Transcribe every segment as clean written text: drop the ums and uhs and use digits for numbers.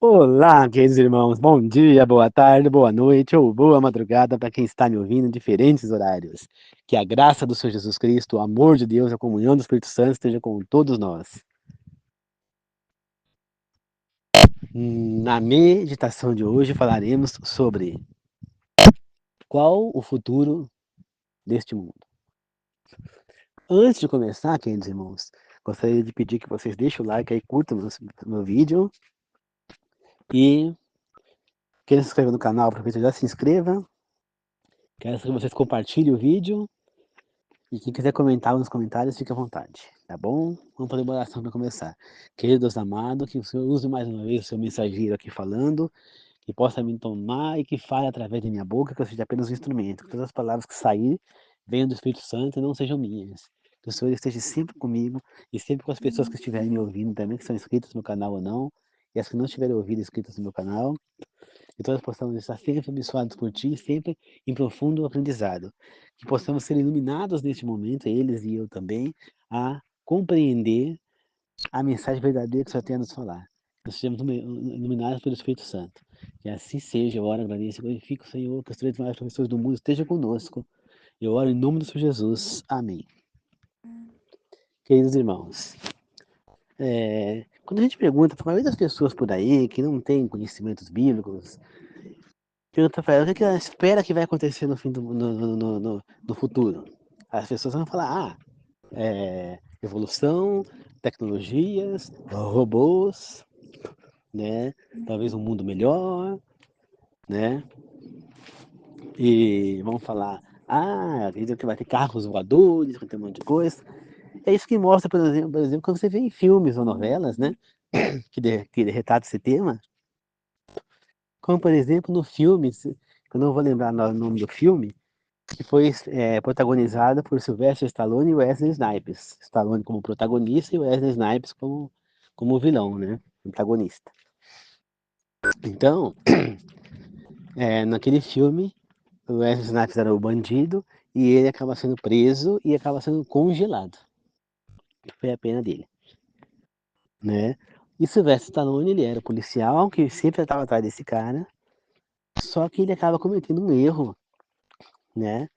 Olá, queridos irmãos, bom dia, boa tarde, boa noite ou boa madrugada para quem está me ouvindo em diferentes horários. Que a graça do Senhor Jesus Cristo, o amor de Deus, a comunhão do Espírito Santo esteja com todos nós. Na meditação de hoje falaremos sobre qual o futuro deste mundo. Antes de começar, queridos irmãos, gostaria de pedir que vocês deixem o like aí, curtam meu vídeo e quem se inscreve no canal, aproveita e já se inscreva. Quero que vocês compartilhem o vídeo. E quem quiser comentar nos comentários, fique à vontade, tá bom? Vamos fazer uma oração para começar. Querido Deus amado, que o Senhor use mais uma vez o seu mensageiro aqui falando, que possa me tomar e que fale através de minha boca, que eu seja apenas um instrumento, que todas as palavras que saírem venham do Espírito Santo e não sejam minhas. Que o Senhor esteja sempre comigo e sempre com as pessoas que estiverem me ouvindo também, que são inscritas no canal ou não, e as que não estiverem ouvindo inscritas no meu canal, que todos possamos estar sempre abençoados por Ti, sempre em profundo aprendizado. Que possamos ser iluminados neste momento, eles e eu também, a compreender a mensagem verdadeira que o Senhor tem a nos falar. Que sejamos iluminados pelo Espírito Santo. Que assim seja, eu oro, agradeço e glorifico o Senhor, que os três maiores professores do mundo estejam conosco. Eu oro em nome do Senhor Jesus. Amém. Queridos irmãos, quando a gente pergunta para a maioria das pessoas por aí que não têm conhecimentos bíblicos, pergunta pra ela o que que ela espera que vai acontecer no fim do no futuro. As pessoas vão falar, evolução, tecnologias, robôs, né? Talvez um mundo melhor, né? E vão falar, acredito que vai ter carros voadores, vai ter um monte de coisa. É isso que mostra, por exemplo, quando você vê em filmes ou novelas, né? Que retrata esse tema. Como, por exemplo, no filme, eu não vou lembrar o nome do filme, que foi protagonizada por Sylvester Stallone e Wesley Snipes. Stallone como protagonista e Wesley Snipes como vilão, né? Protagonista. Então, naquele filme, o Wesley Snipes era o bandido e ele acaba sendo preso e acaba sendo congelado. Que foi a pena dele, né? E Sylvester Stallone, ele era o policial que sempre estava atrás desse cara, só que ele acaba cometendo um erro, né?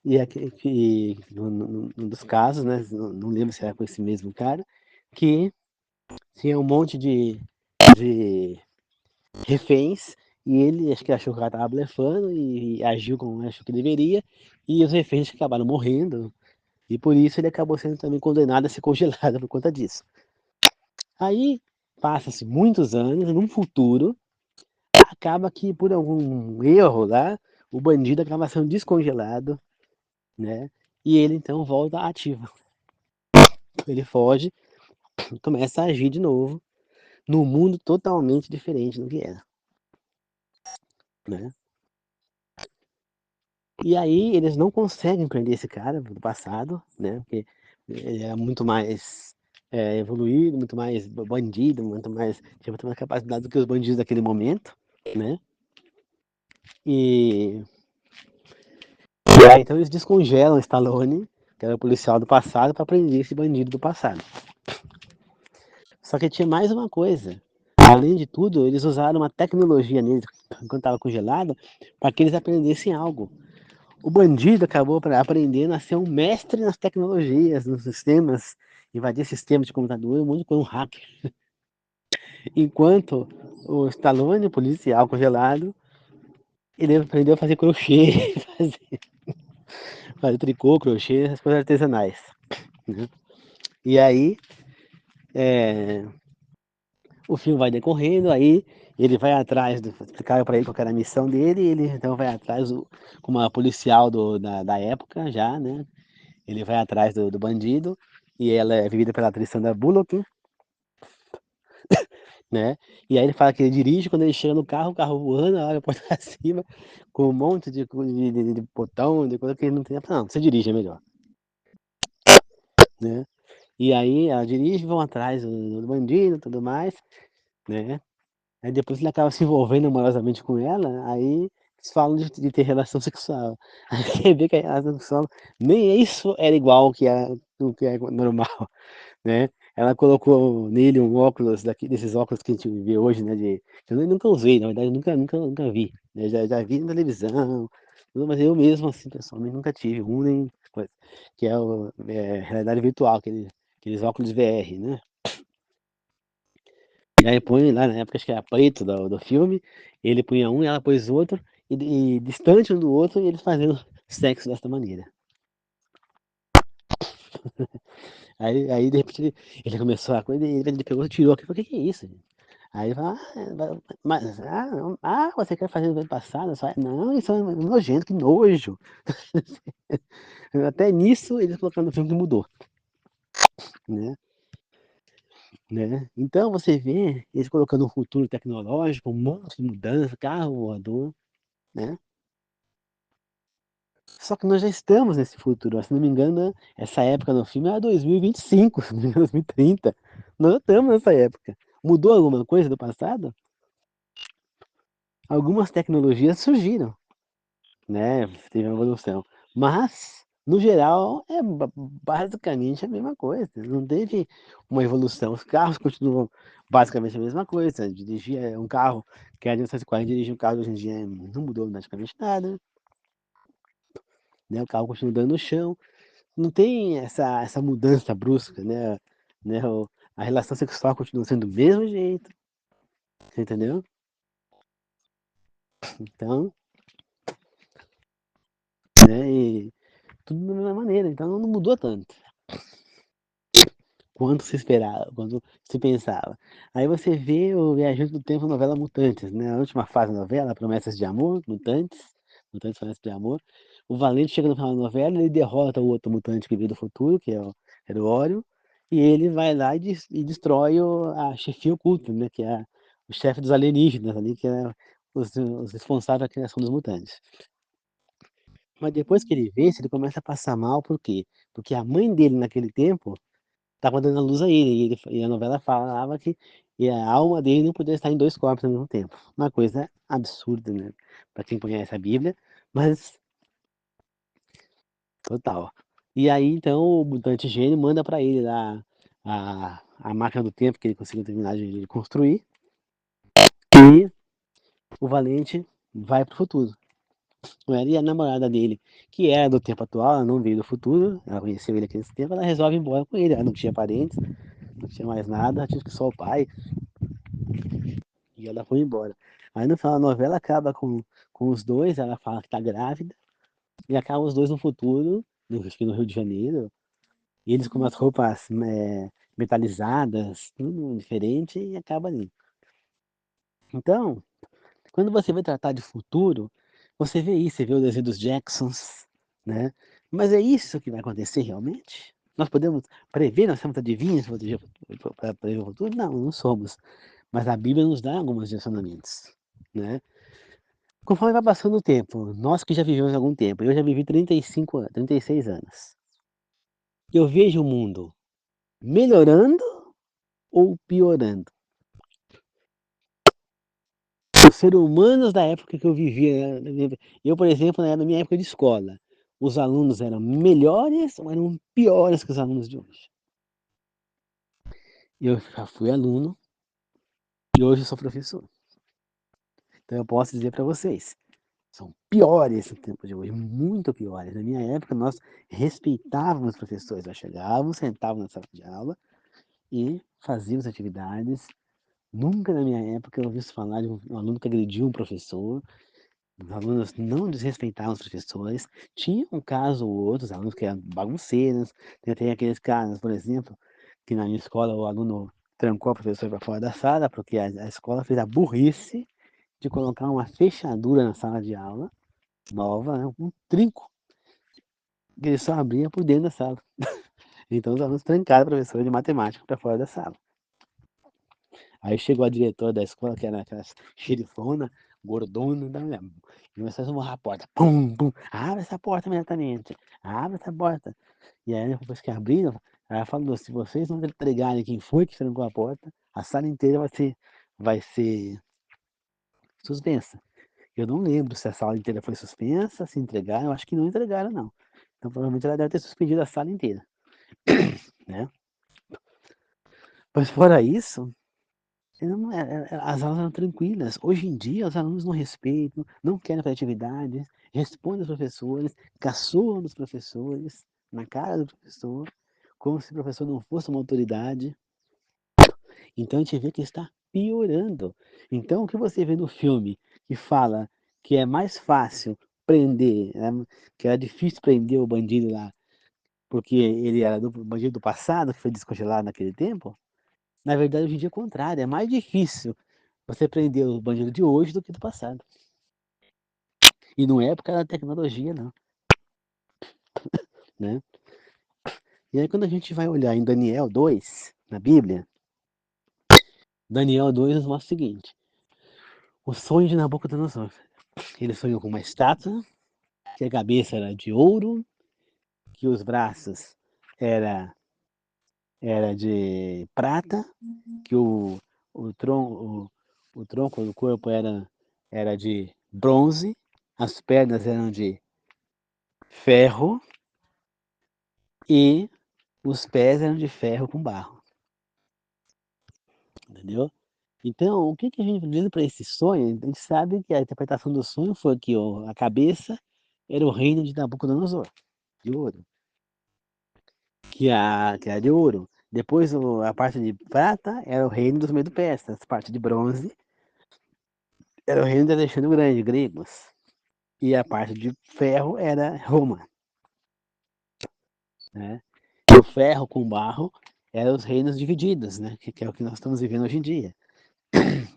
E aqui, num dos casos, né? Não lembro se era com esse mesmo cara, que tinha um monte de reféns e ele acho que achou que o cara tava blefando e agiu como achou que deveria e os reféns acabaram morrendo e por isso ele acabou sendo também condenado a ser congelado por conta disso. Aí passa-se muitos anos, num futuro, acaba que por algum erro lá, o bandido acaba sendo descongelado, né? E ele então volta ativo. Ele foge e começa a agir de novo num mundo totalmente diferente do que era, né? E aí eles não conseguem prender esse cara do passado, né? Porque ele é muito mais evoluído, muito mais bandido, tinha muito mais capacidade do que os bandidos daquele momento, né? E, e aí então eles descongelam o Stallone, que era o policial do passado, para prender esse bandido do passado. Só que tinha mais uma coisa. Além de tudo, eles usaram uma tecnologia nele, enquanto estava congelado, para que eles aprendessem algo. O bandido acabou aprendendo a ser um mestre nas tecnologias, nos sistemas, invadir sistemas de computador, um monte de coisa, um hacker. Enquanto o Stallone, o policial congelado, ele aprendeu a fazer crochê, fazer tricô, crochê, essas coisas artesanais, né? E aí, o filme vai decorrendo, aí ele vai atrás, explicaram para ele qual era a missão dele, e ele então vai atrás, como uma policial da época já, né? Ele vai atrás do bandido, e ela é vivida pela atriz Sandra Bullock, né? E aí ele fala que ele dirige, quando ele chega no carro, o carro voando, abre a porta pra cima, com um monte de botão, de coisa que ele não tem. Não, você dirige é melhor, né? E aí ela dirige, vão atrás do bandido e tudo mais, né? Aí depois ele acaba se envolvendo amorosamente com ela, aí eles falam de ter relação sexual. Aí você vê que a relação sexual nem isso era igual ao que é normal, né? ela colocou nele um óculos desses óculos que a gente vê hoje, né, que eu nunca usei, na verdade, eu nunca vi, né, já vi na televisão, mas eu mesmo, assim, pessoalmente, nunca tive um nem coisa, que é realidade virtual, aqueles óculos VR, né. E aí põe lá, na época acho que era preto do filme, ele punha um e ela pôs outro, e distante um do outro, e eles fazendo sexo dessa maneira. Aí de repente ele começou a coisa, e ele pegou, tirou aquilo, falou: "Que é isso, gente?" Aí ele falou: mas não, você quer fazer no ano passado? Só não, isso é nojento, que nojo." Até nisso eles colocaram no filme que mudou, né, né. Então você vê eles colocando um futuro tecnológico, um monte de mudança, carro voador, né. Só que nós já estamos nesse futuro, se não me engano, essa época no filme era 2025, se não me engano 2030. Nós já estamos nessa época. Mudou alguma coisa do passado? Algumas tecnologias surgiram, né, teve uma evolução, mas no geral é basicamente a mesma coisa, não teve uma evolução. Os carros continuam basicamente a mesma coisa, dirigir um carro que era de 1940, dirigir um carro de hoje em dia não mudou praticamente nada, né, o carro continua andando no chão. Não tem essa mudança brusca, né, a relação sexual continua sendo do mesmo jeito, você entendeu? Então, né, e tudo da mesma maneira, então não mudou tanto, quanto se esperava, quanto se pensava. Aí você vê o Viajante do Tempo, novela Mutantes, né, a última fase da novela, Promessas de Amor, Mutantes Promessas de Amor. O Valente chega no final da novela, ele derrota o outro mutante que veio do futuro, que é era o Ório, e ele vai lá e destrói a chefia oculta, né, que é o chefe dos alienígenas ali, que é os responsáveis pela criação dos mutantes. Mas depois que ele vence, ele começa a passar mal, por quê? Porque a mãe dele naquele tempo estava dando a luz a ele, e a novela falava que a alma dele não podia estar em 2 corpos ao mesmo tempo. Uma coisa absurda, né, pra quem conhece a Bíblia, mas total. E aí então o mutante gênio manda pra ele lá a máquina do tempo que ele conseguiu terminar de construir, e o Valente vai para o futuro. E a namorada dele, que era do tempo atual, ela não veio do futuro, ela conheceu ele aqui nesse tempo, ela resolve ir embora com ele, ela não tinha parentes, não tinha mais nada, tinha que só o pai, e ela foi embora. Aí no final da novela acaba com os dois, ela fala que tá grávida, e acaba os dois no futuro, acho que no Rio de Janeiro, e eles com umas roupas metalizadas, tudo diferente, e acaba ali. Então, quando você vai tratar de futuro, você vê isso, você vê o desenho dos Jacksons, né? Mas é isso que vai acontecer realmente? Nós podemos prever, nós somos adivinhos para prever o futuro? Não, não somos. Mas a Bíblia nos dá alguns direcionamentos, né? Conforme vai passando o tempo, nós que já vivemos algum tempo, eu já vivi 35 anos, 36 anos, eu vejo o mundo melhorando ou piorando? Os seres humanos da época que eu vivia, né, eu, por exemplo, na minha época de escola, os alunos eram melhores ou eram piores que os alunos de hoje? Eu já fui aluno e hoje eu sou professor. Então eu posso dizer para vocês, são piores no tempo de hoje, muito piores. Na minha época nós respeitávamos os professores, nós chegávamos, sentávamos na sala de aula e fazíamos atividades. Nunca na minha época eu ouvi falar de um aluno que agrediu um professor. Os alunos não desrespeitavam os professores. Tinha um caso ou outro, os alunos que eram bagunceiros. Tem aqueles casos, por exemplo, que na minha escola o aluno trancou a professora para fora da sala, porque a escola fez a burrice de colocar uma fechadura na sala de aula, nova, né, um trinco, que ele só abria por dentro da sala. Então os alunos trancaram a professora de matemática para fora da sala. Aí chegou a diretora da escola, que era aquela xerifona, gordona, e começou a esmurrar a porta. Pum, pum, abre essa porta imediatamente, abre essa porta. E aí, depois que abriram, ela falou: se vocês não entregarem quem foi que trancou a porta, a sala inteira vai ser suspensa. Eu não lembro se a sala inteira foi suspensa, se entregaram, eu acho que não entregaram, não. Então, provavelmente ela deve ter suspendido a sala inteira, né? Mas fora isso, as aulas eram tranquilas. Hoje em dia, os alunos não respeitam, não querem fazer atividades, respondem aos professores, caçoam dos professores, na cara do professor, como se o professor não fosse uma autoridade. Então a gente vê que está piorando. Então o que você vê no filme que fala que é mais fácil prender, né, que era difícil prender o bandido lá, porque ele era do bandido do passado, que foi descongelado naquele tempo, na verdade hoje em dia é o contrário, é mais difícil você prender o bandido de hoje do que do passado. E não é por causa da tecnologia, não, né? E aí quando a gente vai olhar em Daniel 2, na Bíblia, Daniel 2 nos mostra o seguinte, o sonho de Nabucodonosor. Ele sonhou com uma estátua, que a cabeça era de ouro, que os braços era, era de prata, que o, tron, o tronco do corpo era de bronze, as pernas eram de ferro e os pés eram de ferro com barro, entendeu? Então, o que a gente olhando para esse sonho, a gente sabe que a interpretação do sonho foi que a cabeça era o reino de Nabucodonosor, de ouro, que era de ouro. Depois a parte de prata era o reino dos Medo-Persas, a parte de bronze era o reino de Alexandre o Grande, gregos. E a parte de ferro era Roma, né? E o ferro com barro eram os reinos divididos, né? Que é o que nós estamos vivendo hoje em dia.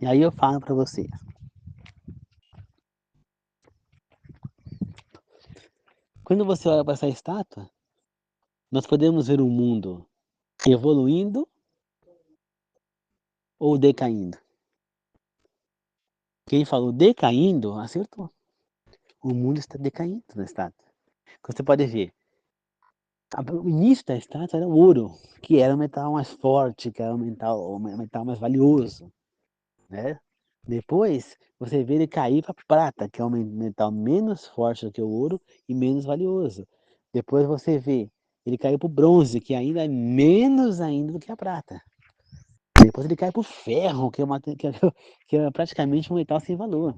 E aí eu falo para você, quando você olha para essa estátua, nós podemos ver um mundo evoluindo ou decaindo. Quem falou decaindo, acertou. O mundo está decaindo na estátua. Você pode ver, o início da estátua era o ouro, que era o metal mais forte, que era o metal mais valioso, né? Depois, você vê ele cair para prata, que é um metal menos forte do que o ouro e menos valioso. Depois você vê ele cair para o bronze, que ainda é menos ainda do que a prata. Depois ele cai para o ferro, que é praticamente um metal sem valor,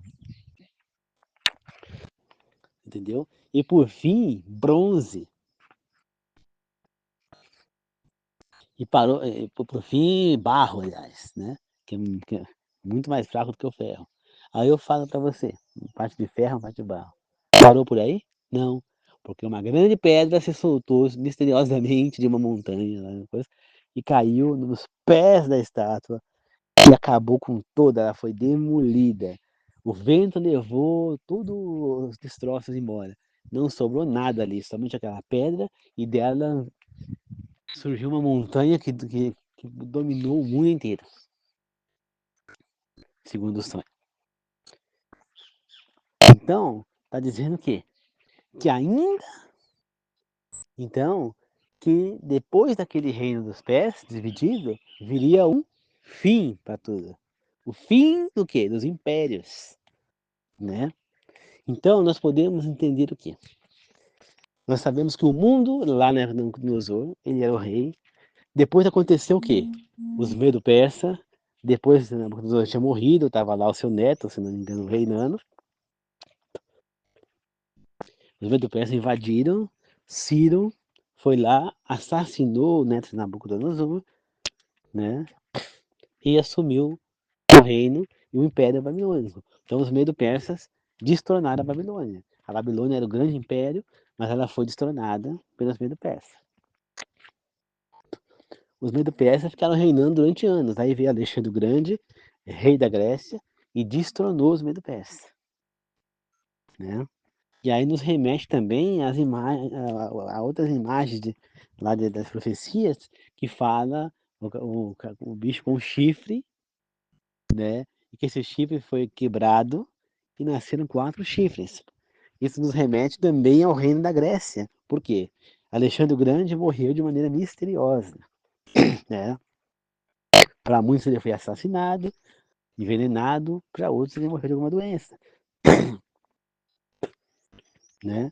entendeu? E por fim, bronze. E parou, por fim, barro, aliás, né? Que é muito mais fraco do que o ferro. Aí eu falo para você, parte de ferro, parte de barro. Parou por aí? Não, porque uma grande pedra se soltou misteriosamente de uma montanha coisa, e caiu nos pés da estátua e acabou com toda, ela foi demolida. O vento levou todos os destroços embora. Não sobrou nada ali, somente aquela pedra, e dela surgiu uma montanha que dominou o mundo inteiro, segundo o sonho. Então, está dizendo o quê? Que ainda, então, que depois daquele reino dos pés dividido, viria um fim para tudo. O fim do quê? Dos impérios, né? Então, nós podemos entender o quê? Nós sabemos que o mundo, lá na Nabucodonosor, ele era o rei. Depois aconteceu o quê? Os Medo-Persa. Depois Nabucodonosor tinha morrido, estava lá o seu neto, se não me engano, reinando. Os Medo-Persas invadiram, Ciro foi lá, assassinou o neto de Nabucodonosor, né? E assumiu o reino e o império babilônico. Então os Medo-Persas destronaram a Babilônia. A Babilônia era o grande império, mas ela foi destronada pelos Medo-Persas. Os Medo-Persas ficaram reinando durante anos. Aí veio Alexandre o Grande, rei da Grécia, e destronou os Medo-Persas, né? E aí nos remete também às imagens, a outras imagens das profecias que fala o bicho com chifre, né? E que esse chifre foi quebrado e nasceram 4 chifres. Isso nos remete também ao reino da Grécia. Por quê? Alexandre o Grande morreu de maneira misteriosa, né? Para muitos ele foi assassinado, envenenado, para outros ele morreu de alguma doença, né?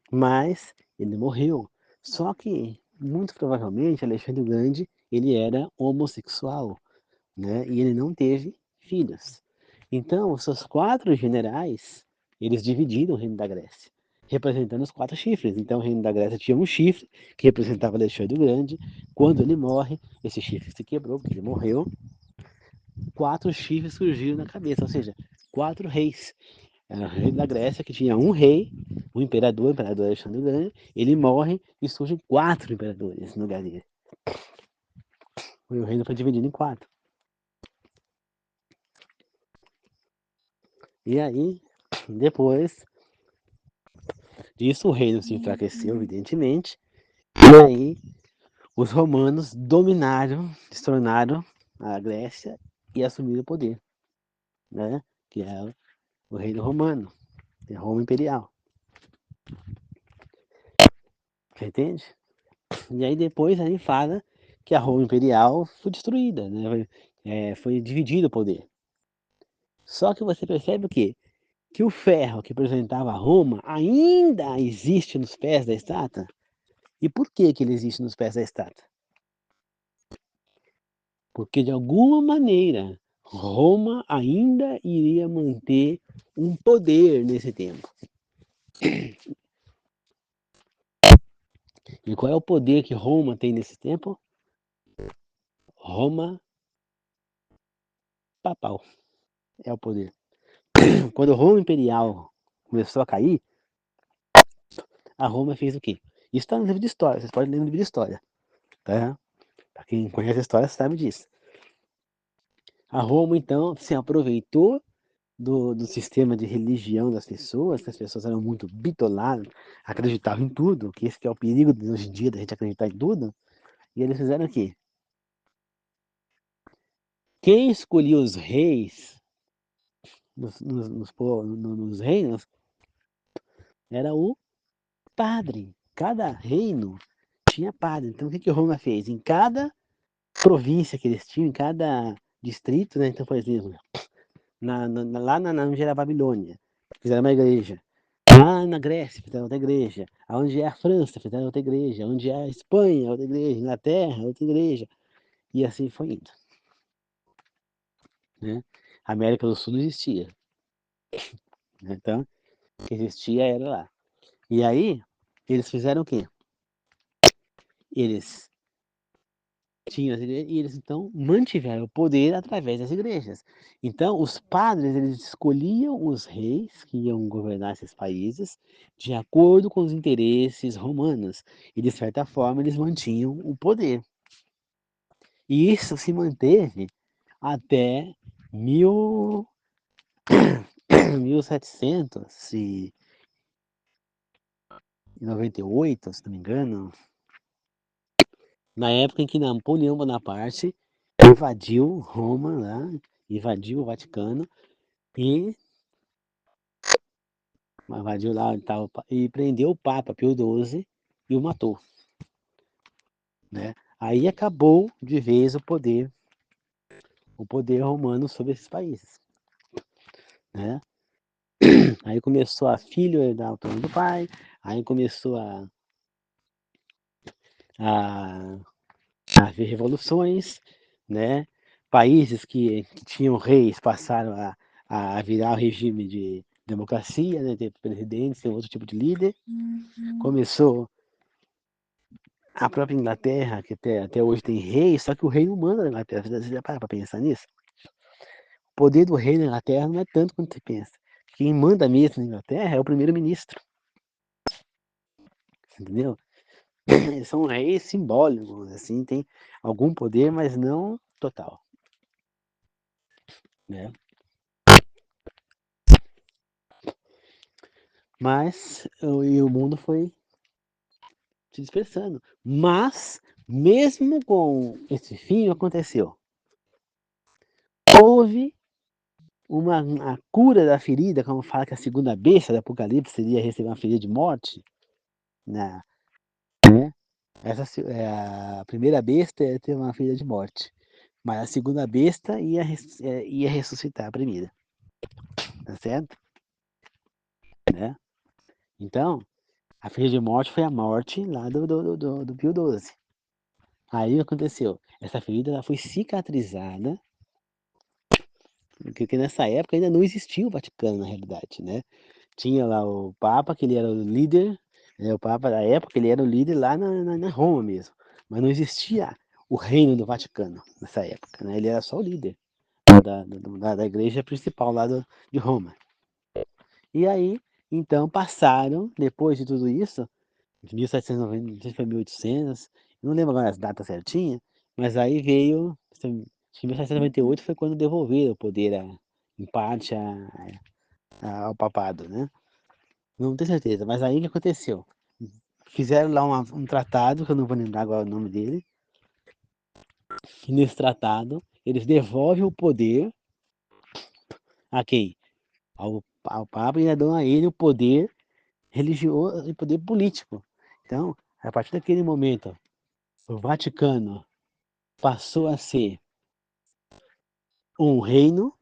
Mas ele morreu. Só que, muito provavelmente, Alexandre o Grande ele era homossexual, né? E ele não teve filhos. Então, os seus 4 generais, eles dividiram o reino da Grécia, representando os 4 chifres. Então, o reino da Grécia tinha um chifre, que representava Alexandre o Grande. Quando ele morre, esse chifre se quebrou, porque ele morreu. 4 chifres surgiram na cabeça, ou seja, 4 reis. Era o reino da Grécia, que tinha um rei, o imperador Alexandre o Grande. Ele morre e surgem 4 imperadores no lugar dele. O reino foi dividido em 4. E aí, depois disso, o reino se enfraqueceu, evidentemente. E aí, os romanos dominaram, destronaram a Grécia e assumiram o poder, né? Que é o reino romano, é Roma Imperial. Você entende? E aí depois ele fala que a Roma Imperial foi destruída, né? Foi dividido o poder. Só que você percebe o quê? Que o ferro que representava Roma ainda existe nos pés da estátua. E por que que ele existe nos pés da estátua? Porque de alguma maneira Roma ainda iria manter um poder nesse tempo. E qual é o poder que Roma tem nesse tempo? Roma papal é o poder. Quando Roma Imperial começou a cair, a Roma fez o quê? Isso está no livro de história, vocês podem ler no livro de história, tá? Para quem conhece a história sabe disso. A Roma, então, se aproveitou do sistema de religião das pessoas, que as pessoas eram muito bitoladas, acreditavam em tudo, que esse que é o perigo de hoje em dia, da gente acreditar em tudo, e eles fizeram o quê? Quem escolhia os reis nos reinos era o padre. Cada reino tinha padre. Então, o que que Roma fez? Em cada província que eles tinham, em cada distrito, né? Então, por exemplo, lá onde era a Babilônia, fizeram uma igreja. Lá na Grécia, fizeram outra igreja. Onde é a França, fizeram outra igreja. Onde é a Espanha, outra igreja. Inglaterra, outra igreja. E assim foi indo. Né? A América do Sul não existia. Então, o que existia era lá. E aí, eles fizeram o quê? Eles tinham as igrejas e eles então mantiveram o poder através das igrejas. Então, os padres eles escolhiam os reis que iam governar esses países de acordo com os interesses romanos e de certa forma eles mantinham o poder. E isso se manteve até 1798, se não me engano, na época em que Napoleão Bonaparte invadiu Roma, lá, invadiu o Vaticano e invadiu lá e prendeu o Papa Pio XII e o matou. Né? Aí acabou de vez o poder romano sobre esses países. Né? Aí começou a filho herdar o trono do pai, aí começou a haver revoluções, né? Países que tinham reis passaram a virar o regime de democracia, né? Ter presidente, ser outro tipo de líder. Começou a própria Inglaterra, que até hoje tem rei, só que o rei não manda na Inglaterra. Você já para pensar nisso? O poder do rei na Inglaterra não é tanto quanto você pensa. Quem manda mesmo na Inglaterra é o primeiro-ministro, entendeu? Eles são reis simbólicos, assim, tem algum poder, mas não total, né? Mas o mundo foi se dispersando. Mas, mesmo com esse fim, aconteceu. Houve a cura da ferida, como fala que a segunda besta do Apocalipse seria receber uma ferida de morte, né? A primeira besta ia ter uma ferida de morte, mas a segunda besta ia ressuscitar a primeira, tá certo? Né? Então, a ferida de morte foi a morte lá do Pio XII. Aí o que aconteceu? Essa ferida ela foi cicatrizada, porque nessa época ainda não existia o Vaticano, na realidade, né? Tinha lá o Papa, que ele era o líder, né? O Papa da época, ele era o líder lá na Roma mesmo. Mas não existia o reino do Vaticano nessa época, né? Ele era só o líder da igreja principal lá de Roma. E aí, então, passaram, depois de tudo isso, de 1790, não sei se foi 1800, não lembro agora as datas certinhas, mas aí veio, acho que 1798 foi quando devolveram o poder, em parte, ao papado, né? Não tenho certeza, mas aí o que aconteceu? Fizeram lá um tratado, que eu não vou lembrar agora o nome dele, e nesse tratado eles devolvem o poder a quem? Ao Papa, e dão a ele o poder religioso e poder político. Então, a partir daquele momento, o Vaticano passou a ser um reino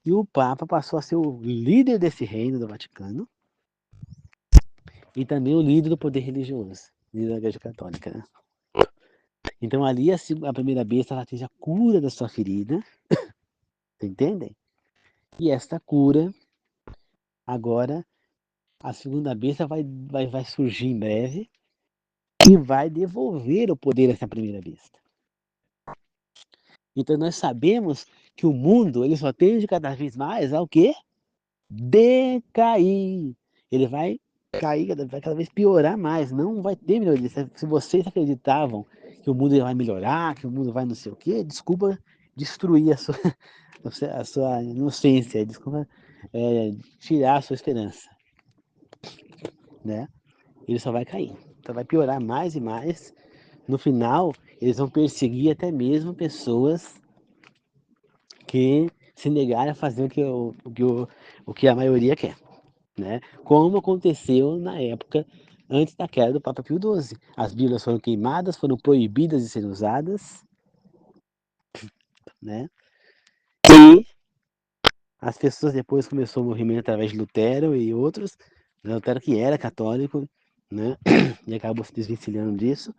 e o Papa passou a ser o líder desse reino do Vaticano e também o líder do poder religioso, líder da Igreja Católica, né? Então ali a primeira besta ela atinge a cura da sua ferida, entendem? E esta cura, agora, a segunda besta vai surgir em breve e vai devolver o poder a essa primeira besta. Então nós sabemos que o mundo ele só tende cada vez mais ao quê? Decair. Ele vai cair, vai cada vez piorar mais, não vai ter melhoria. Se vocês acreditavam que o mundo vai melhorar, que o mundo vai não sei o quê, desculpa destruir a sua inocência, desculpa tirar a sua esperança, né? Ele só vai cair, então vai piorar mais e mais. No final, eles vão perseguir até mesmo pessoas que se negarem a fazer o que a maioria quer, né? Como aconteceu na época antes da queda do Papa Pio XII. As Bíblias foram queimadas, foram proibidas de serem usadas, né? E as pessoas depois começou o movimento através de Lutero e outros, né? Lutero que era católico, né? E acabou se desvencilhando disso,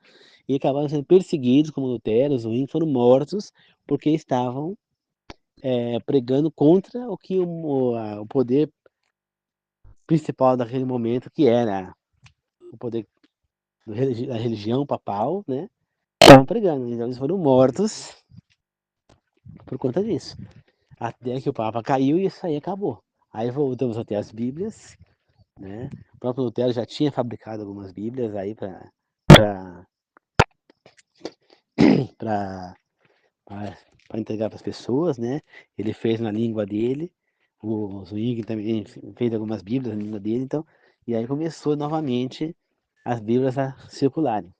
e acabaram sendo perseguidos como Lutero, os Zwingli, foram mortos porque estavam pregando contra o que o poder principal daquele momento, que era o poder da religião papal, né? Estavam pregando, então eles foram mortos por conta disso. Até que o Papa caiu e isso aí acabou. Aí voltamos a ter as Bíblias, né? O próprio Lutero já tinha fabricado algumas Bíblias aí para entregar para as pessoas, né? Ele fez na língua dele, o Zwingli também fez algumas Bíblias na língua dele, então, e aí começou novamente as Bíblias a circularem.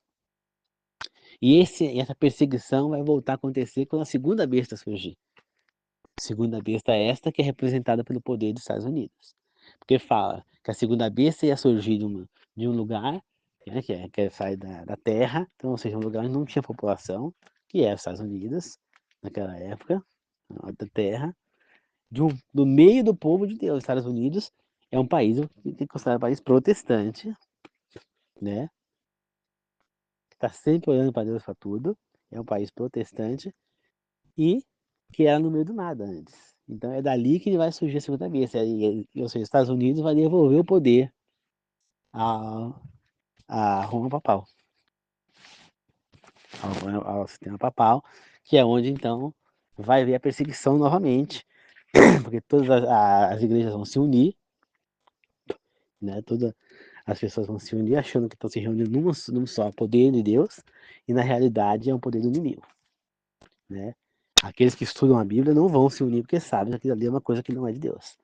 E essa perseguição vai voltar a acontecer quando a segunda besta surgir. Segunda besta é esta que é representada pelo poder dos Estados Unidos. Porque fala que a segunda besta ia surgir de um lugar, né, que sai da Terra, então, ou seja, um lugar onde não tinha população, que é os Estados Unidos, naquela época, da Terra, do meio do povo de Deus. Os Estados Unidos é um país que é considerado um país protestante, né? Que está sempre olhando para Deus para tudo, é um país protestante, e que era no meio do nada antes. Então é dali que vai surgir a segunda besta. Ou seja, os Estados Unidos vai devolver o poder à, à Roma papal, ao sistema papal, que é onde então vai haver a perseguição novamente, porque todas as igrejas vão se unir, né? Todas as pessoas vão se unir achando que estão se reunindo num só poder de Deus, e na realidade é um poder do inimigo, né? Aqueles que estudam a Bíblia não vão se unir porque sabem que aquilo ali é uma coisa que não é de Deus.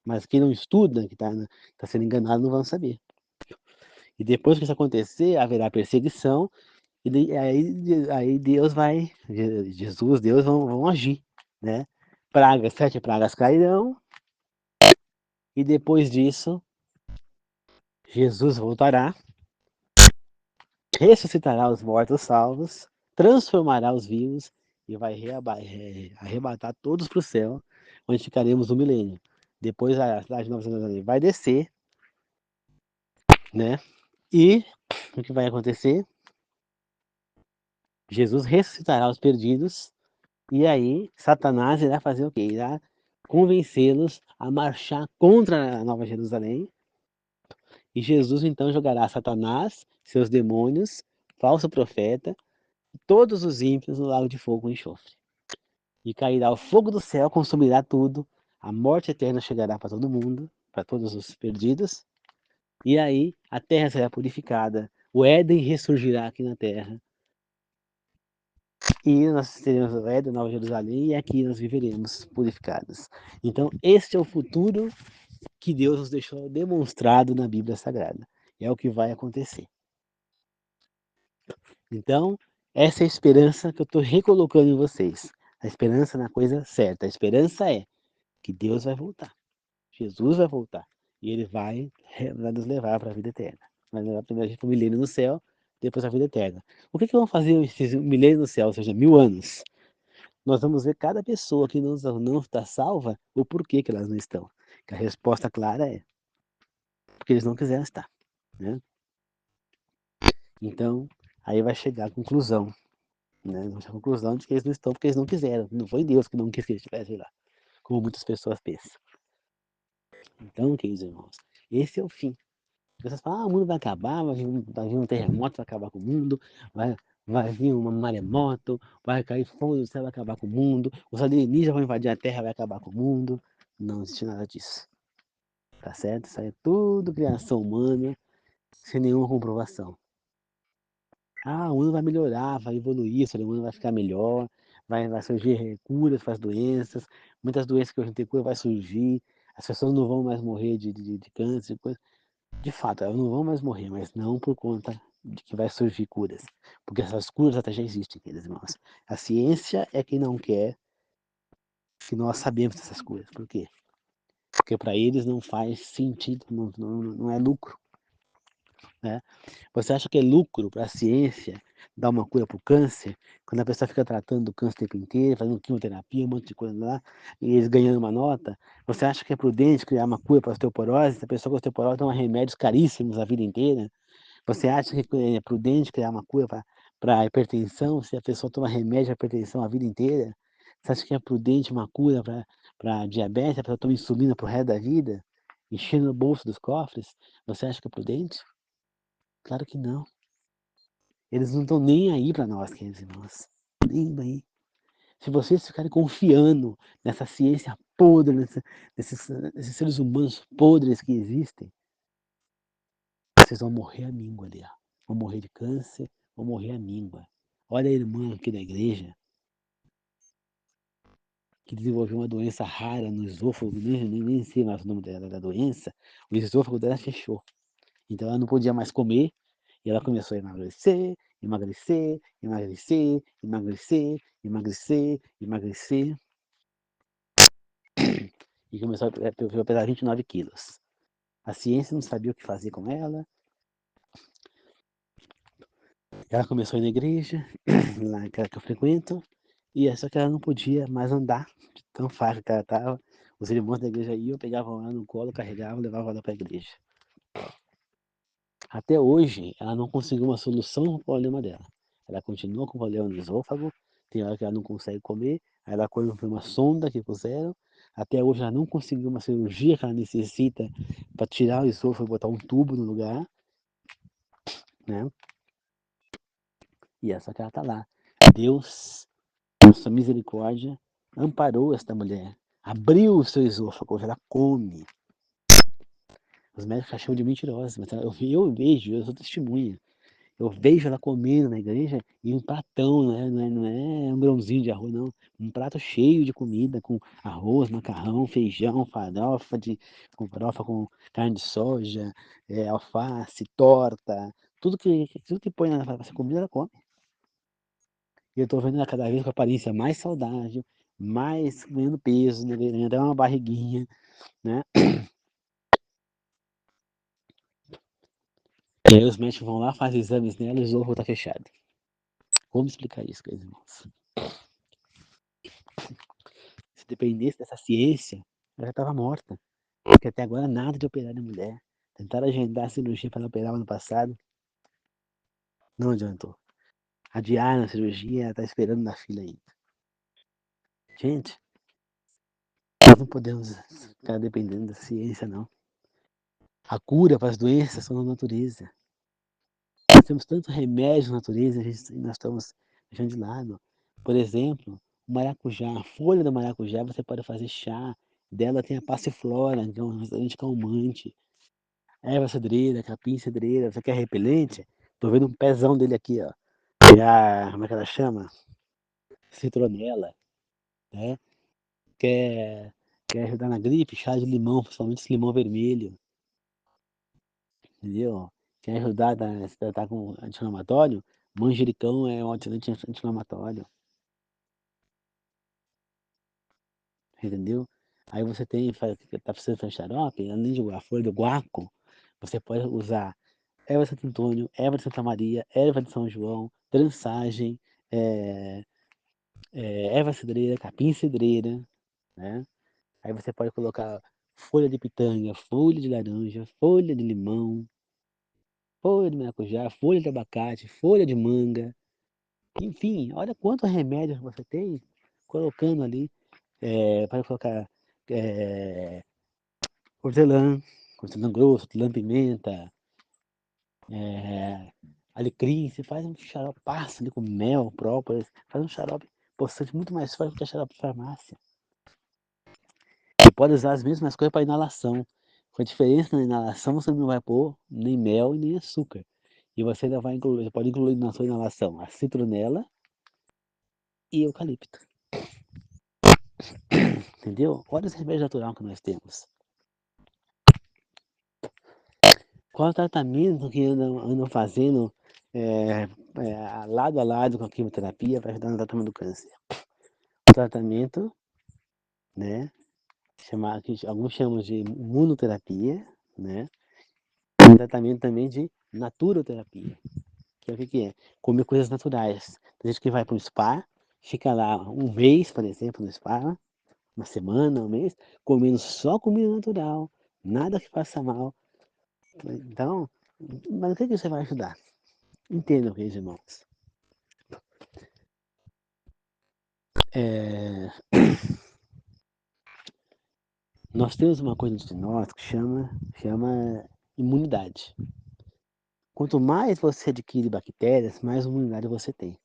Mas quem não estuda, que está sendo enganado, não vão saber. E depois que isso acontecer, haverá perseguição, e aí Deus vai, Jesus, Deus vão agir, né? Pragas, 7 pragas cairão, e depois disso, Jesus voltará, ressuscitará os mortos salvos, transformará os vivos e vai arrebatar todos para o céu, onde ficaremos no milênio. Depois a cidade de Nova Jerusalém vai descer, né? E o que vai acontecer? Jesus ressuscitará os perdidos, e aí Satanás irá fazer o quê? Irá convencê-los a marchar contra a Nova Jerusalém, e Jesus então jogará Satanás, seus demônios, falso profeta, todos os ímpios no lago de fogo e enxofre. E cairá o fogo do céu, consumirá tudo, a morte eterna chegará para todo mundo, para todos os perdidos, e aí a terra será purificada, o Éden ressurgirá aqui na terra, e nós teremos o Éden, Nova Jerusalém, e aqui nós viveremos purificados. Então, este é o futuro que Deus nos deixou demonstrado na Bíblia Sagrada. É o que vai acontecer. Então, essa é a esperança que eu estou recolocando em vocês. A esperança na coisa certa. A esperança é que Deus vai voltar. Jesus vai voltar. E ele vai nos levar para a vida eterna. Vai levar primeiro a gente para o milênio no céu, depois a vida eterna. O que vão fazer esses milênios no céu, ou seja, 1000 anos? Nós vamos ver cada pessoa que não está salva, o porquê que elas não estão. Que a resposta clara é porque eles não quiseram estar. Né? Então, aí vai chegar a conclusão. Né? A conclusão de que eles não estão porque eles não quiseram. Não foi Deus que não quis que eles estivessem lá, como muitas pessoas pensam. Então, queridos irmãos, esse é o fim. As pessoas falam, o mundo vai acabar, vai vir um terremoto, vai acabar com o mundo, vai vir uma maremoto, vai cair fogo do céu, vai acabar com o mundo, os alienígenas vão invadir a Terra, vai acabar com o mundo. Não existe nada disso. Tá certo? Isso aí é tudo criação humana, sem nenhuma comprovação. Ah, o mundo vai melhorar, vai evoluir, o ser humano vai ficar melhor, vai surgir curas para as doenças, muitas doenças que hoje não tem cura vai surgir, as pessoas não vão mais morrer de câncer, de coisa. De fato, elas não vão mais morrer, mas não por conta de que vai surgir curas, porque essas curas até já existem, queridos irmãos. A ciência é quem não quer que nós sabemos dessas curas. Por quê? Porque para eles não faz sentido, não é lucro. Né? Você acha que é lucro para a ciência dar uma cura para o câncer, quando a pessoa fica tratando do câncer o tempo inteiro, fazendo quimioterapia, um monte de coisa lá, e eles ganhando uma nota? Você acha que é prudente criar uma cura para a osteoporose, se a pessoa com osteoporose toma remédios caríssimos a vida inteira? Você acha que é prudente criar uma cura para a hipertensão, se a pessoa toma remédio para hipertensão a vida inteira? Você acha que é prudente uma cura para diabetes, a pessoa toma insulina para o resto da vida, enchendo o bolso dos cofres? Você acha que é prudente? Claro que não. Eles não estão nem aí para nós, queridos irmãos. Nem aí. Se vocês ficarem confiando nessa ciência podre, nesses seres humanos podres que existem, vocês vão morrer à míngua ali. Ó. Vão morrer de câncer, vão morrer à míngua. Olha a irmã aqui da igreja, que desenvolveu uma doença rara no esôfago, nem sei mais o nome da doença, o esôfago dela fechou. Então ela não podia mais comer, e ela começou a emagrecer, emagrecer, emagrecer, emagrecer, emagrecer, emagrecer, e começou a pesar 29 quilos. A ciência não sabia o que fazer com ela. Ela começou a ir na igreja, lá que eu frequento, e só que ela não podia mais andar, de tão fácil que ela estava. Os irmãos da igreja iam, pegavam ela no colo, carregavam, levavam ela para a igreja. Até hoje, ela não conseguiu uma solução para o problema dela. Ela continua com problema no esôfago, tem hora que ela não consegue comer, aí ela foi uma sonda que puseram, até hoje ela não conseguiu uma cirurgia que ela necessita para tirar o esôfago e botar um tubo no lugar, né? E essa que ela está lá. Deus, com sua misericórdia, amparou esta mulher, abriu o seu esôfago, hoje ela come. Os médicos acham de mentirosa, mas eu vejo, eu sou testemunha. Eu vejo ela comendo na igreja e um pratão, não é um grãozinho de arroz, não. Um prato cheio de comida, com arroz, macarrão, feijão, com farofa com carne de soja, alface, torta, tudo que põe nessa comida ela come. E eu tô vendo ela cada vez com a aparência mais saudável, mais ganhando peso, né, ganhando até uma barriguinha, né? E aí os médicos vão lá, fazem exames nela e o esôfago tá fechado. Como explicar isso, meus irmãos? Se dependesse dessa ciência, ela já estava morta. Porque até agora nada de operar na mulher. Tentaram agendar a cirurgia para ela operar ano passado, não adiantou. adiaram a cirurgia, ela tá esperando na fila ainda. Gente, nós não podemos ficar dependendo da ciência, não. A cura para as doenças são na natureza. Nós temos tanto remédio na natureza, nós estamos deixando de lado. Por exemplo, o maracujá, a folha do maracujá, você pode fazer chá. Dela tem a passiflora, que é um anticalmante. Erva cedreira, capim cedreira. Você quer repelente? Tô vendo um pezão dele aqui, ó. Como é que ela chama? Citronela, né? Quer, quer ajudar na gripe? Chá de limão, principalmente esse limão vermelho, entendeu? Quer ajudar a se tratar com anti-inflamatório? Manjericão é um anti-inflamatório, entendeu? Aí você tá precisando fazer xarope, além de a folha do guaco, você pode usar erva de Santo Antônio, erva de Santa Maria, erva de São João, trançagem, é, erva cidreira, capim cidreira, né? Aí você pode colocar folha de pitanga, folha de laranja, folha de limão, folha de maracujá, folha de abacate, folha de manga. Enfim, olha quanto remédio você tem colocando ali. Pode colocar é, hortelã, hortelã grosso, hortelã-pimenta, alecrim. Você faz um xarope, passa ali com mel, própolis, faz um xarope possante muito mais forte que a xarope de farmácia. Você pode usar as mesmas coisas para inalação. Com a diferença na inalação, você não vai pôr nem mel e nem açúcar. E você ainda vai incluir, você pode incluir na sua inalação a citronela e eucalipto. Entendeu? Olha os remédios naturais que nós temos. Qual o tratamento que andam fazendo lado a lado com a quimioterapia para ajudar no tratamento do câncer? O tratamento, né, que alguns chamam de imunoterapia, né, e o tratamento também de naturoterapia. Que é o que é? Comer coisas naturais. Tem gente que vai para o spa, fica lá um mês, por exemplo, no spa, uma semana, um mês, comendo só comida natural, nada que faça mal. Então, mas o que você vai ajudar? Entendam, queridos irmãos. É, nós temos uma coisa de nós que chama imunidade. Quanto mais você adquire bactérias, mais imunidade você tem.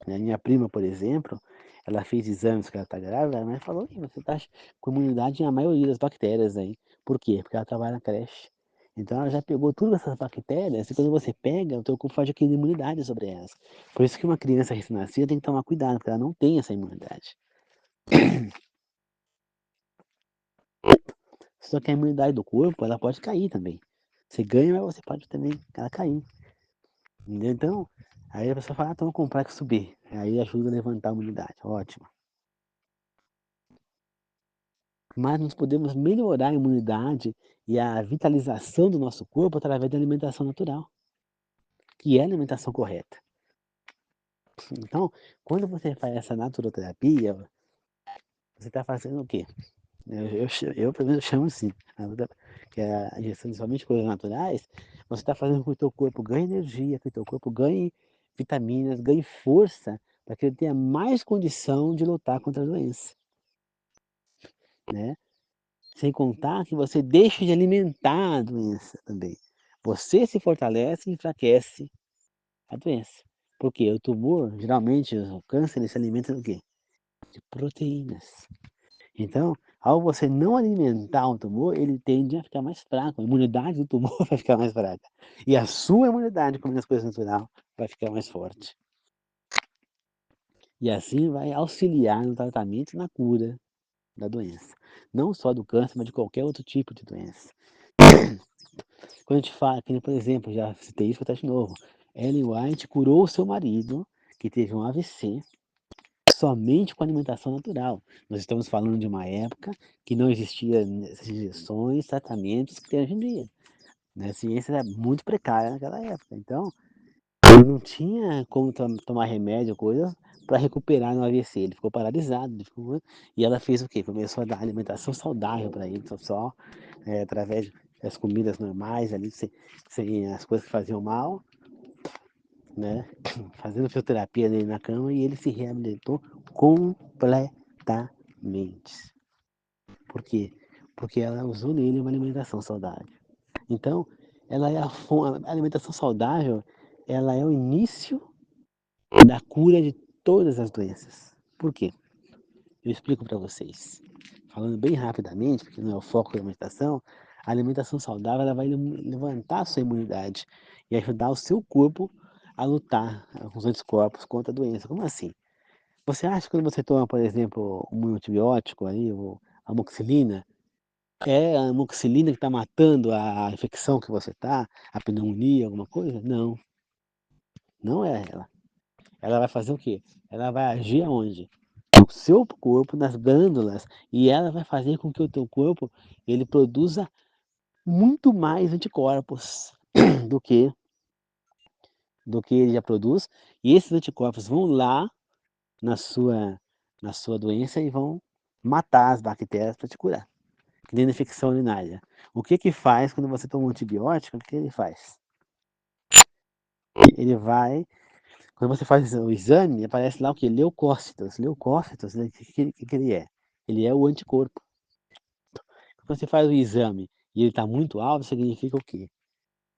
Né? Minha prima, por exemplo, ela fez exames que ela está grávida, mas falou que você está com imunidade na maioria das bactérias aí. Por quê? Porque ela trabalha na creche. Então ela já pegou todas essas bactérias e quando você pega, o teu corpo faz adquirir imunidade sobre elas. Por isso que uma criança recém-nascida tem que tomar cuidado, porque ela não tem essa imunidade. Só que a imunidade do corpo, ela pode cair também. Você ganha, mas você pode também ela cair. Entendeu? Então, aí a pessoa fala, toma complexo B. Aí ajuda a levantar a imunidade. Ótimo. Mas nós podemos melhorar a imunidade e a vitalização do nosso corpo através da alimentação natural, que é a alimentação correta. Então, quando você faz essa naturoterapia, você está fazendo o quê? Pelo menos, eu chamo assim, que é a ingestão de somente coisas naturais, você está fazendo com que o teu corpo ganhe energia, que o teu corpo ganhe vitaminas, ganhe força, para que ele tenha mais condição de lutar contra a doença, né? Sem contar que você deixa de alimentar a doença também. Você se fortalece e enfraquece a doença. Porque o tumor, geralmente, o câncer, ele se alimenta do quê? De proteínas. Então, ao você não alimentar o tumor, ele tende a ficar mais fraco. A imunidade do tumor vai ficar mais fraca. E a sua imunidade, comendo as coisas naturais, vai ficar mais forte. E assim vai auxiliar no tratamento e na cura da doença. Não só do câncer, mas de qualquer outro tipo de doença. Quando a gente fala, que, por exemplo, já citei isso, vou até de novo. Ellen White curou o seu marido, que teve um AVC, somente com alimentação natural. Nós estamos falando de uma época que não existia essas injeções, tratamentos que tem hoje em dia. Né? A ciência era muito precária naquela época. Então, ele não tinha como tomar remédio, coisa, para recuperar no AVC. Ele ficou paralisado. E ela fez o quê? Começou a dar alimentação saudável para ele, só através das comidas normais, ali, sem as coisas que faziam mal. né, fazendo fisioterapia nele na cama, e ele se reabilitou completamente. Por quê? Porque ela usou nele uma alimentação saudável. Então, ela é a alimentação saudável, ela é o início da cura de todas as doenças. Por quê? Eu explico para vocês. Falando bem rapidamente, porque não é o foco da a alimentação saudável ela vai levantar a sua imunidade e ajudar o seu corpo a lutar com os anticorpos contra a doença. Como assim? Você acha que quando você toma, por exemplo, um antibiótico aí, ou amoxicilina, é a amoxicilina que está matando a infecção que você está, a pneumonia, alguma coisa? Não, não é ela. Ela vai fazer o quê? Ela vai agir aonde? No seu corpo, nas glândulas, e ela vai fazer com que o teu corpo ele produza muito mais anticorpos do que ele já produz, e esses anticorpos vão lá na sua doença e vão matar as bactérias para te curar, que nem na infecção urinária. O que que faz quando você toma um antibiótico? O que ele faz? Ele vai, quando você faz o exame, aparece lá o que? Leucócitos. Leucócitos, o que ele é? Ele é o anticorpo. Quando você faz o exame e ele está muito alto, significa o quê?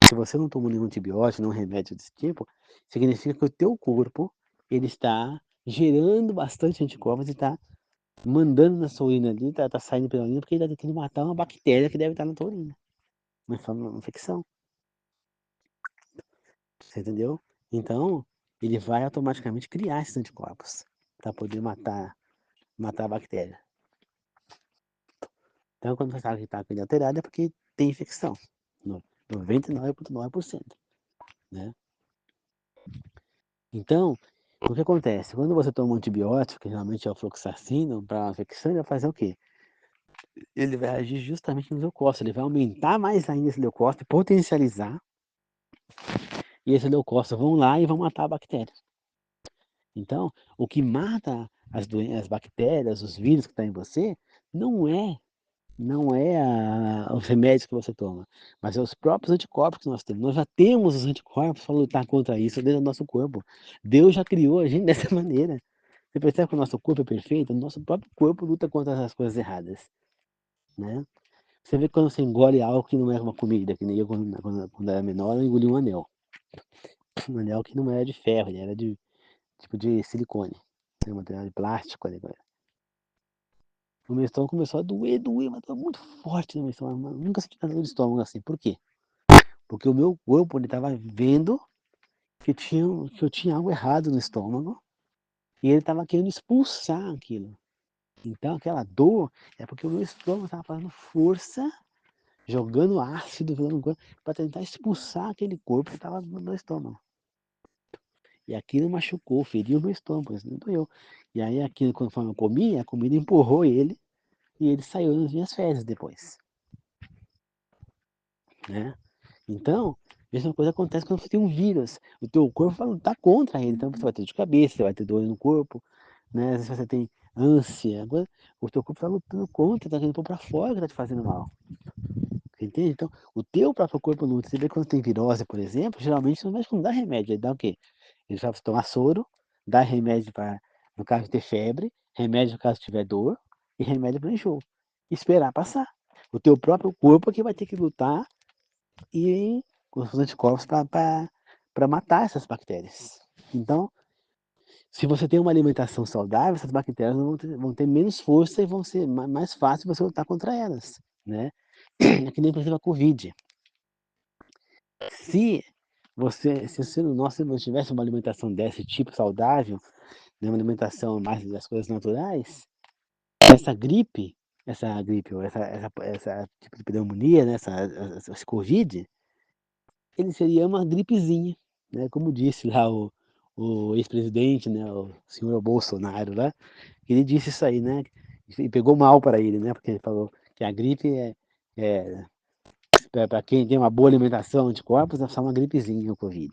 Se você não toma nenhum antibiótico, nenhum remédio desse tipo, significa que o teu corpo ele está gerando bastante anticorpos e está mandando na sua urina ali, tá saindo pela urina, porque ele está tentando matar uma bactéria que deve estar na tua urina. Uma infecção. Você entendeu? Então, ele vai automaticamente criar esses anticorpos para poder matar a bactéria. Então, quando você sabe que está com ele alterado, é porque tem infecção. 99,9%. Né? Então, o que acontece? Quando você toma um antibiótico, que geralmente é o fluoxacino, para uma infecção, ele vai fazer o quê? Ele vai agir justamente no leucócito, ele vai aumentar mais ainda esse leucócito, potencializar, e esse leucócito vão lá e vão matar a bactéria. Então, o que mata as bactérias, os vírus que estão em você, não é os remédios que você toma, mas é os próprios anticorpos que nós temos. Nós já temos os anticorpos para lutar contra isso dentro do nosso corpo. Deus já criou a gente dessa maneira. Você percebe que o nosso corpo é perfeito? O nosso próprio corpo luta contra as coisas erradas, né? Você vê que quando você engole algo que não é uma comida, que nem eu quando era menor, eu engoli um anel. Um anel que não era de ferro, ele era de tipo de silicone, né? Material de plástico. O meu estômago começou a doer, mas doer muito forte no meu estômago. Mas nunca senti dor de estômago assim. Por quê? Porque o meu corpo estava vendo que eu tinha algo errado no estômago e ele estava querendo expulsar aquilo. Então aquela dor é porque o meu estômago estava fazendo força, jogando ácido pelo corpo para tentar expulsar aquele corpo que estava no meu estômago. E aquilo machucou, feriu o meu estômago, isso não doeu. E aí aquilo, conforme eu comia, a comida empurrou ele e ele saiu nas minhas fezes depois, né? Então, a mesma coisa acontece quando você tem um vírus. O teu corpo vai lutar contra ele. Então você vai ter dor de cabeça, você vai ter dor no corpo, né? Às vezes você tem ânsia, o teu corpo está lutando contra, está querendo pôr para fora que está te fazendo mal. Entende? Então, o teu próprio corpo luta. Você vê quando tem virose, por exemplo, geralmente não vai dar remédio. Ele dá o quê? Ele vai tomar soro, dá remédio para, no caso de ter febre, remédio no caso de tiver dor, e remédio para enjoo. Esperar passar. O teu próprio corpo é que vai ter que lutar e com os anticorpos para matar essas bactérias. Então, se você tem uma alimentação saudável, essas bactérias vão ter menos força e vão ser mais fácil você lutar contra elas, né? É que nem, por exemplo, a Covid. Se se o ser nosso não tivesse uma alimentação desse tipo saudável, né, uma alimentação mais das coisas naturais, ou essa tipo de pneumonia, né, essa Covid, ele seria uma gripezinha, né? Como disse lá o ex-presidente, né, o senhor Bolsonaro lá, ele disse isso aí, né? E pegou mal para ele, né? Porque ele falou que a gripe é para quem tem uma boa alimentação, anticorpos, é só uma gripezinha, o Covid,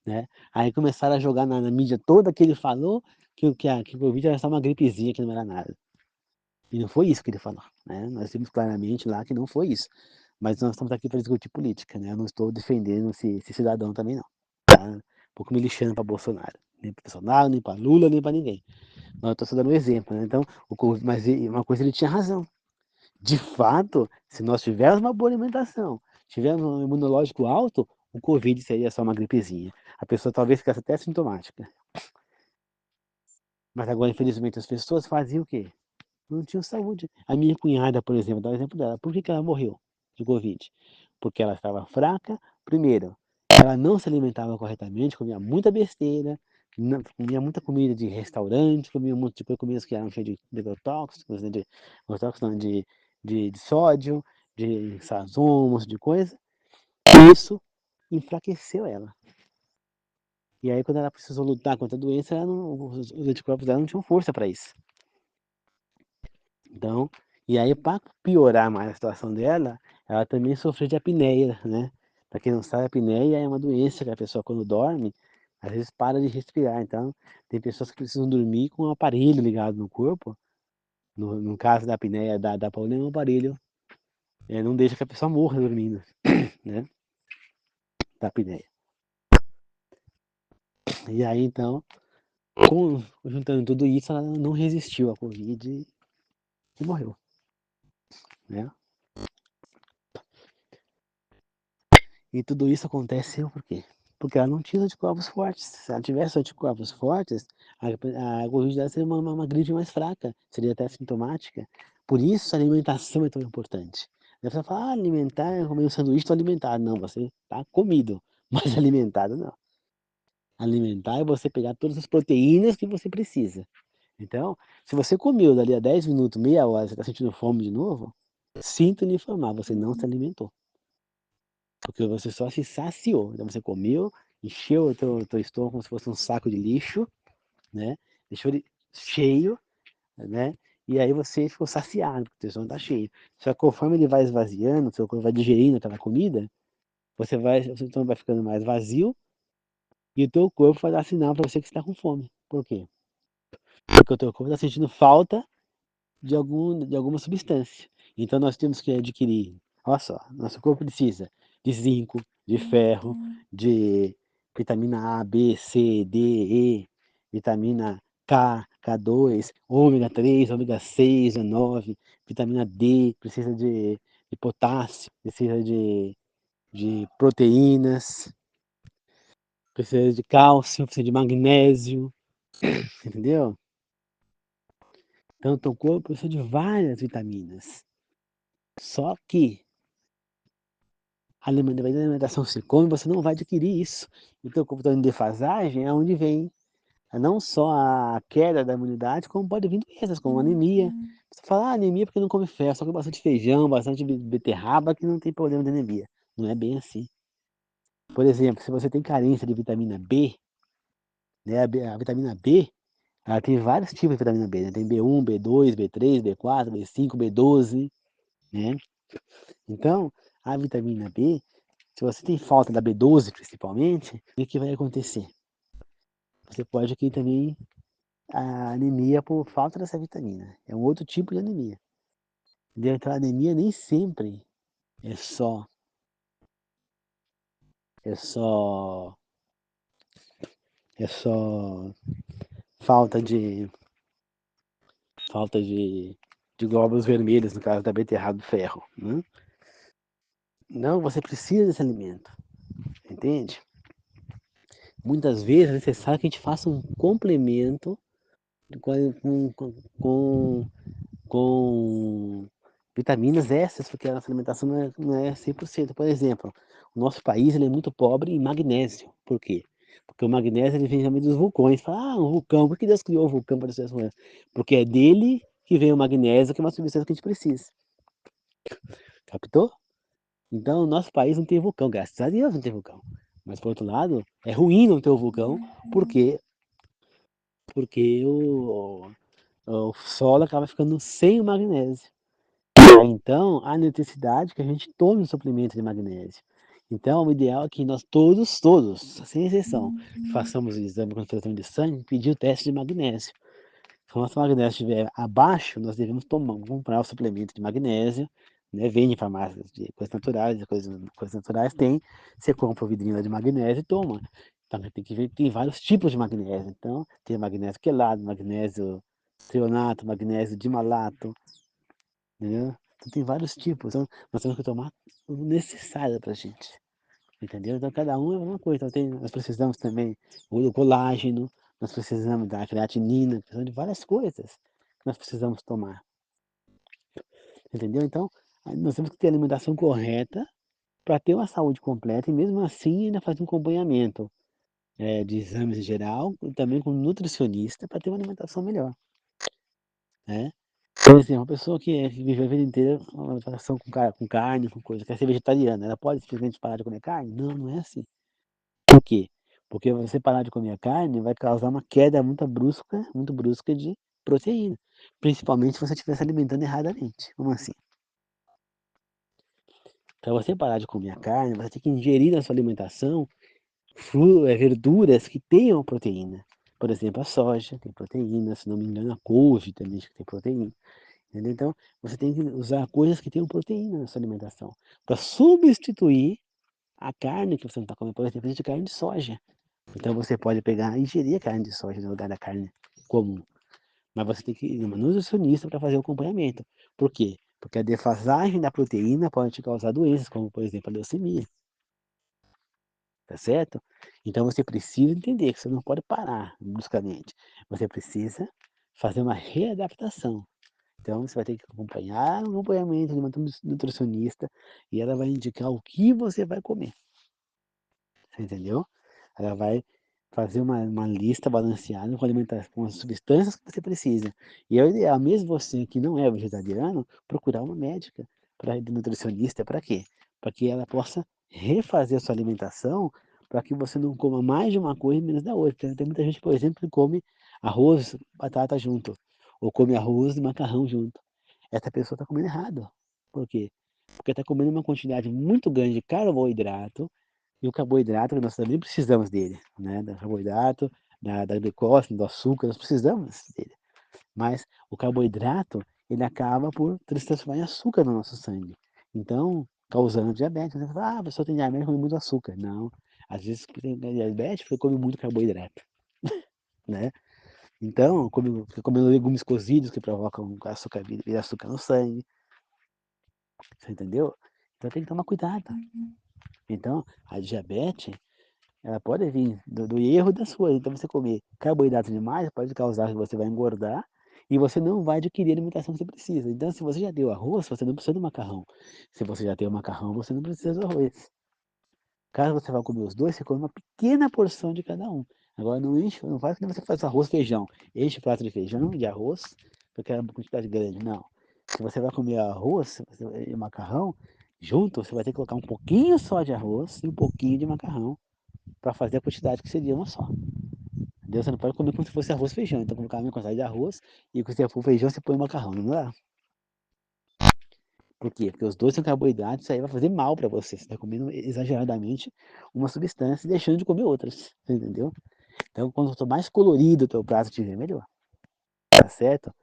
né? Aí começaram a jogar na mídia toda que ele falou que o Covid era só uma gripezinha, que não era nada. E não foi isso que ele falou, né? Nós vimos claramente lá que não foi isso. Mas nós estamos aqui para discutir política, né? Eu não estou defendendo esse cidadão também não. um pouco me lixando para Bolsonaro. Nem para Bolsonaro, nem para Lula, nem para ninguém. Mas eu estou só dando um exemplo, né? Então, mas uma coisa ele tinha razão. De fato, se nós tivermos uma boa alimentação, tivermos um imunológico alto, o Covid seria só uma gripezinha. A pessoa talvez ficasse até sintomática. Mas agora, infelizmente, as pessoas faziam o quê? Não tinham saúde. A minha cunhada, por exemplo, dá o exemplo dela. Por que ela morreu de Covid? Porque ela estava fraca. Primeiro, ela não se alimentava corretamente, comia muita besteira, comia muita comida de restaurante, comia muito de comidas que eram cheias de agrotóxicos, né, de agrotóxicos não, de sódio, de sazon, de coisa. E isso enfraqueceu ela. E aí, quando ela precisou lutar contra a doença, os anticorpos dela não tinham força para isso. Então, e aí para piorar mais a situação dela, ela também sofreu de apneia, né? Para quem não sabe, a apneia é uma doença que a pessoa quando dorme, às vezes para de respirar. Então, tem pessoas que precisam dormir com um aparelho ligado no corpo. No caso da apneia da Paulina, é um aparelho não deixa que a pessoa morra dormindo, né? Da apneia. E aí, então, juntando tudo isso, ela não resistiu à Covid e morreu, né? E tudo isso acontece por quê? Porque ela não tinha anticorpos fortes. Se ela tivesse anticorpos fortes, a Covid dela seria uma gripe mais fraca, seria até sintomática. Por isso a alimentação é tão importante. A pessoa fala, alimentar é comer um sanduíche, estou alimentado. Não, você está comido, mas alimentado não. Alimentar é você pegar todas as proteínas que você precisa. Então, se você comeu dali a 10 minutos, meia hora, você está sentindo fome de novo, sinto lhe informar, você não se alimentou. Porque você só se saciou. Então você comeu, encheu o teu estômago como se fosse um saco de lixo, né? Deixou ele cheio, né? E aí você ficou saciado, porque o teu estômago está cheio. Só que conforme ele vai esvaziando, o seu corpo vai digerindo aquela comida, o seu estômago vai ficando mais vazio e o teu corpo vai dar sinal para você que está com fome. Por quê? Porque o teu corpo está sentindo falta de alguma substância. Então nós temos que adquirir, olha só, nosso corpo precisa de zinco, de ferro, de vitamina A, B, C, D, E, vitamina K, K2, ômega 3, ômega 6, 9, vitamina D, precisa de potássio, precisa de proteínas, precisa de cálcio, precisa de magnésio, entendeu? Então, o teu corpo precisa de várias vitaminas. Só que a alimentação se come, você não vai adquirir isso. Então, o corpo está em defasagem é onde vem não só a queda da imunidade, como pode vir doenças, como anemia. Você fala, anemia porque não come ferro, só come bastante feijão, bastante beterraba, que não tem problema de anemia. Não é bem assim. Por exemplo, se você tem carência de vitamina B, né, a vitamina B, ela tem vários tipos de vitamina B, né? Tem B1, B2, B3, B4, B5, B12, né? Então, a vitamina B, se você tem falta da B12 principalmente, o que vai acontecer? Você pode aqui também a anemia por falta dessa vitamina. É um outro tipo de anemia. Então, a anemia nem sempre é só é só é só falta de glóbulos vermelhos, no caso da beterraba do ferro, né? Não, você precisa desse alimento, entende? Muitas vezes é necessário que a gente faça um complemento com, com, com, com vitaminas essas, porque a nossa alimentação não é 100%. Por exemplo, o nosso país ele é muito pobre em magnésio. Por quê? Porque o magnésio ele vem realmente dos vulcões. Fala, um vulcão, por que Deus criou o vulcão para descer as moedas? Porque é dele que vem o magnésio, que é uma substância que a gente precisa. Captou? Então, o nosso país não tem vulcão, graças a Deus não tem vulcão. Mas, por outro lado, é ruim não ter o vulcão, porque, porque o solo acaba ficando sem o magnésio. Então, há necessidade que a gente tome um suplemento de magnésio. Então, o ideal é que nós todos, sem exceção, façamos o exame quando tratamos de sangue e pedir o teste de magnésio. Se o nosso magnésio estiver abaixo, nós devemos comprar o suplemento de magnésio, né? Vende em farmácias de coisas naturais, coisas naturais tem, você compra o vidrinho lá de magnésio e toma. Também tem que ver que tem vários tipos de magnésio, então tem magnésio quelado, magnésio treonato, magnésio dimalato, entendeu? Então tem vários tipos, então nós temos que tomar o necessário pra gente, entendeu? Então cada um é uma coisa, então nós precisamos também do colágeno, nós precisamos da creatinina, precisamos de várias coisas que nós precisamos tomar, entendeu? Então nós temos que ter a alimentação correta para ter uma saúde completa e mesmo assim ainda fazer um acompanhamento de exames em geral e também com um nutricionista para ter uma alimentação melhor, né? Por exemplo, uma pessoa que viveu a vida inteira uma alimentação com carne, com coisa, quer ser vegetariana, ela pode simplesmente parar de comer carne? Não, não é assim. Por quê? Porque você parar de comer a carne vai causar uma queda muito brusca de proteína, principalmente se você estiver se alimentando erradamente. Como assim? Para você parar de comer a carne, você tem que ingerir na sua alimentação verduras que tenham proteína. Por exemplo, a soja tem proteína, se não me engano, a couve também acho que tem proteína. Entendeu? Então, você tem que usar coisas que tenham proteína na sua alimentação, para substituir a carne que você não está comendo, por exemplo, de carne de soja. Então, você pode pegar e ingerir a carne de soja no lugar da carne comum. Mas você tem que ir numa nutricionista para fazer o acompanhamento. Por quê? Porque a defasagem da proteína pode te causar doenças, como por exemplo a leucemia. Tá certo? Então você precisa entender que você não pode parar bruscamente. Você precisa fazer uma readaptação. Então você vai ter que acompanhar o acompanhamento de uma nutricionista e ela vai indicar o que você vai comer. Você entendeu? Ela vai fazer uma lista balanceada com alimentação, com as substâncias que você precisa. E é o ideal, mesmo você que não é vegetariano, procurar uma médica, nutricionista, para quê? Para que ela possa refazer a sua alimentação para que você não coma mais de uma coisa e menos da outra. Tem muita gente, por exemplo, que come arroz, batata junto, ou come arroz e macarrão junto. Essa pessoa está comendo errado. Por quê? Porque está comendo uma quantidade muito grande de carboidrato, e o carboidrato, nós também precisamos dele, né? Do carboidrato, da glicose, do açúcar, nós precisamos dele. Mas o carboidrato, ele acaba por se transformar em açúcar no nosso sangue. Então, causando diabetes. Você fala, a pessoa tem diabetes come muito açúcar. Não. Às vezes tem diabetes porque come muito carboidrato, né? Então, fica comendo legumes cozidos que provocam açúcar, vira açúcar no sangue. Você entendeu? Então tem que tomar cuidado. Então, a diabetes, ela pode vir do erro das coisas. Então, você comer carboidrato demais pode causar que você vai engordar e você não vai adquirir a alimentação que você precisa. Então, se você já deu arroz, você não precisa do macarrão. Se você já tem o macarrão, você não precisa do arroz. Caso você vá comer os dois, você come uma pequena porção de cada um. Agora, não enche, não faz que você faz arroz, feijão. Enche o prato de feijão, de arroz, porque é uma quantidade grande. Não. Se você vai comer arroz e macarrão, junto, você vai ter que colocar um pouquinho só de arroz e um pouquinho de macarrão para fazer a quantidade que seria uma só. Entendeu? Você não pode comer como se fosse arroz e feijão. Então, colocar a mesma quantidade de arroz e quando você for feijão, você põe o macarrão. Não dá. Por quê? Porque os dois são carboidratos, isso aí vai fazer mal para você. Você está comendo exageradamente uma substância e deixando de comer outras. Entendeu? Então, quanto mais colorido o teu prato tiver, melhor. Tá certo?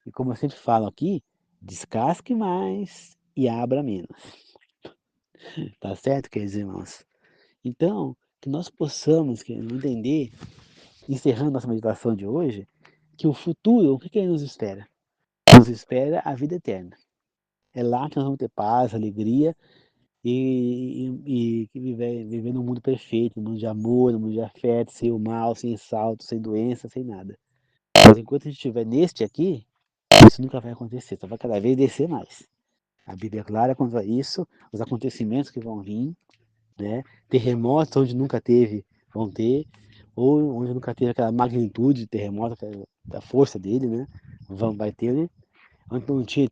E como eu sempre falo aqui, descasque mais e abra menos. Tá certo, queridos irmãos? Então, que nós possamos entender, encerrando nossa meditação de hoje, que o futuro, o que ele nos espera? Nos espera a vida eterna. É lá que nós vamos ter paz, alegria e viver num mundo perfeito, num mundo de amor, num mundo de afeto, sem o mal, sem assalto, sem doença, sem nada. Mas enquanto a gente estiver neste aqui, isso nunca vai acontecer, só vai cada vez descer mais. A Bíblia é clara quanto a isso, os acontecimentos que vão vir, né? Terremotos onde nunca teve, vão ter, ou onde nunca teve aquela magnitude de terremoto, da força dele, né? Vai ter, né? Onde não tinha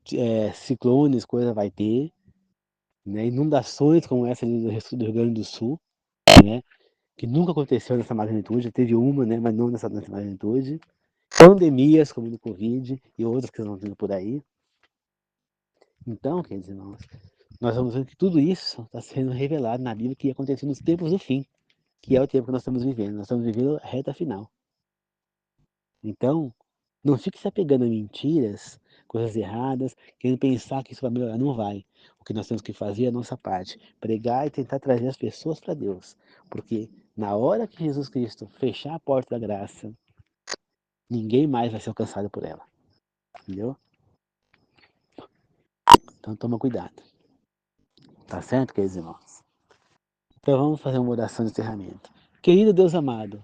ciclones, coisa vai ter, né? Inundações como essa ali do Rio Grande do Sul, né? Que nunca aconteceu nessa magnitude, teve uma, né? Mas não nessa magnitude. Pandemias como o Covid e outras que estão vindo por aí. Então, quer dizer, nós vamos ver que tudo isso está sendo revelado na Bíblia que ia acontecer nos tempos do fim, que é o tempo que nós estamos vivendo. Nós estamos vivendo a reta final. Então, não fique se apegando a mentiras, coisas erradas, querendo pensar que isso vai melhorar. Não vai. O que nós temos que fazer é a nossa parte. Pregar e tentar trazer as pessoas para Deus. Porque Na hora que Jesus Cristo fechar a porta da graça, ninguém mais vai ser alcançado por ela. Entendeu? Então toma cuidado. Tá certo, queridos irmãos? Então vamos fazer uma oração de encerramento. Querido Deus amado,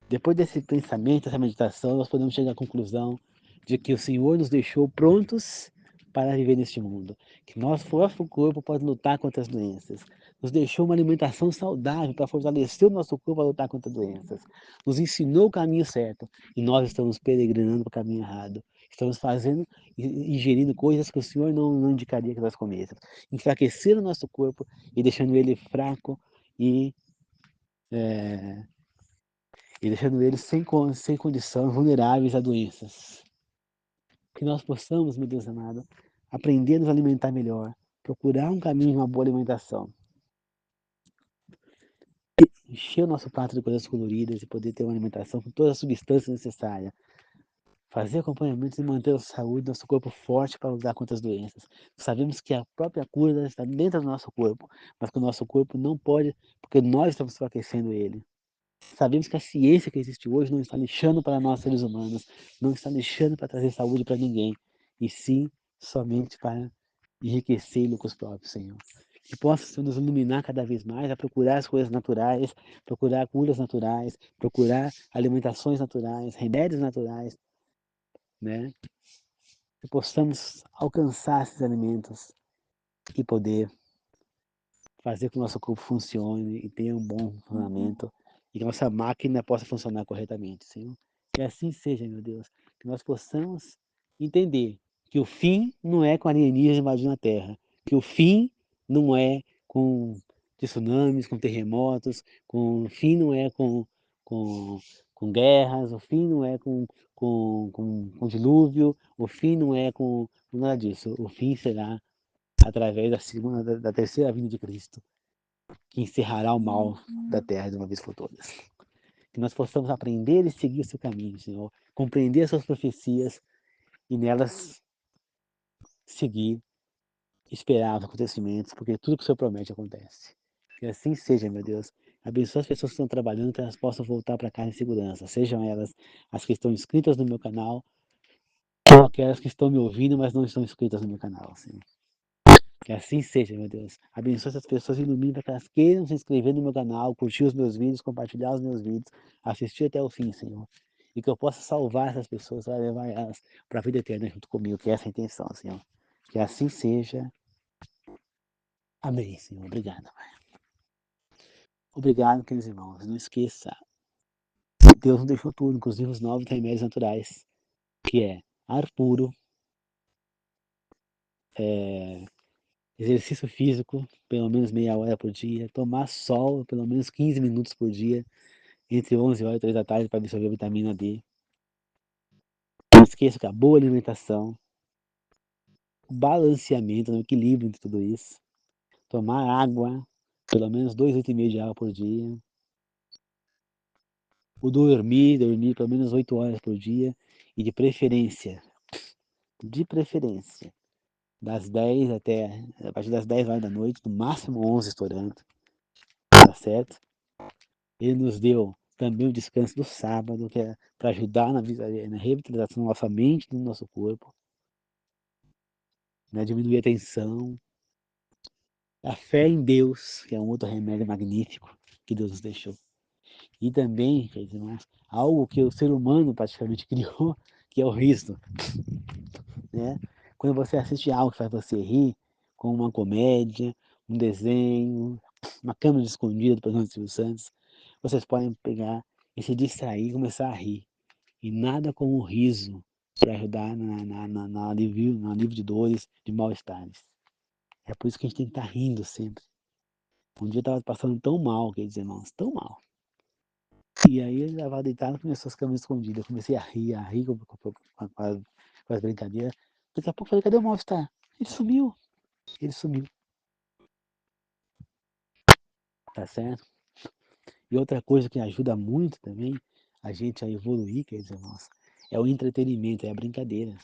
depois desse pensamento, dessa meditação, nós podemos chegar à conclusão de que o Senhor nos deixou prontos para viver neste mundo, que nosso próprio corpo pode lutar contra as doenças, nos deixou uma alimentação saudável para fortalecer o nosso corpo a lutar contra doenças, nos ensinou o caminho certo e nós estamos peregrinando para o caminho errado, estamos fazendo, ingerindo coisas que o Senhor não indicaria que nós comêssemos, enfraquecendo o nosso corpo e deixando ele fraco e é, deixando eles sem condição, vulneráveis a doenças. Que nós possamos, meu Deus amado, aprender a nos alimentar melhor, procurar um caminho, uma boa alimentação, encher o nosso prato de coisas coloridas e poder ter uma alimentação com todas as substâncias necessárias, fazer acompanhamentos e manter a saúde, nosso corpo forte para lutar contra as doenças. Sabemos que a própria cura está dentro do nosso corpo, mas que o nosso corpo não pode, porque nós estamos enfraquecendo ele. Sabemos que a ciência que existe hoje não está lixando para nós seres humanos, não está lixando para trazer saúde para ninguém, e sim somente para enriquecer lucros próprios, Senhor. Que possa, Senhor, nos iluminar cada vez mais a procurar as coisas naturais, procurar curas naturais, procurar alimentações naturais, remédios naturais, né? Que possamos alcançar esses alimentos e poder fazer com que o nosso corpo funcione e tenha um bom funcionamento e que a nossa máquina possa funcionar corretamente, Senhor. Que assim seja, meu Deus, que nós possamos entender que o fim não é com alienígenas invadindo a Terra, que o fim não é com tsunamis, com terremotos, o fim não é com, com guerras, o fim não é com dilúvio, o fim não é com nada disso, o fim será através da terceira vinda de Cristo, que encerrará o mal da terra de uma vez por todas. Que nós possamos aprender e seguir o seu caminho, Senhor, compreender as suas profecias e nelas seguir, esperar os acontecimentos, porque tudo que o Senhor promete acontece. Que assim seja, meu Deus. Abençoe as pessoas que estão trabalhando, que elas possam voltar para casa em segurança, sejam elas as que estão inscritas no meu canal, ou aquelas que estão me ouvindo, mas não estão inscritas no meu canal, Senhor. Que assim seja, meu Deus. Abençoe essas pessoas e ilumine para que elas queiram se inscrever no meu canal, curtir os meus vídeos, compartilhar os meus vídeos, assistir até o fim, Senhor. E que eu possa salvar essas pessoas para levar elas para a vida eterna junto comigo, que é essa a intenção, Senhor. Que assim seja. Amém, Senhor. Obrigado, Pai. Obrigado, queridos irmãos. Não esqueça, Deus nos deixou tudo, inclusive os 9 remédios naturais, que é ar puro, exercício físico, pelo menos meia hora por dia, tomar sol, pelo menos 15 minutos por dia, entre 11 horas e 3 da tarde para absorver a vitamina D. Não esqueça que a boa alimentação, o balanceamento, o equilíbrio entre tudo isso. Tomar água, pelo menos 2,5 litros de água por dia. O dormir pelo menos 8 horas por dia. E de preferência, das 10 até, a partir das 10 horas da noite, no máximo 11 estourando, tá certo? Ele nos deu também o descanso do sábado, que é para ajudar na revitalização da nossa mente e do nosso corpo, né? Diminuir a tensão. A fé em Deus, que é um outro remédio magnífico que Deus nos deixou. E também, queridos irmãos, algo que o ser humano praticamente criou, que é o riso, né? Quando você assiste algo que faz você rir, como uma comédia, um desenho, uma câmera escondida do programa do Silvio Santos, vocês podem pegar e se distrair e começar a rir. E nada como o riso para ajudar no alívio de dores, de mal-estares. É por isso que a gente tem que estar rindo sempre. Um dia eu estava passando tão mal, quer dizer, irmãos, tão mal. E aí eu estava deitado com as suas câmeras escondidas. Eu comecei a rir com as brincadeiras. Daqui a pouco eu falei, cadê o mal-estar? Ele sumiu. Ele sumiu. Tá certo? E outra coisa que ajuda muito também a gente a evoluir, quer dizer, irmãos, é o entretenimento, é a brincadeira.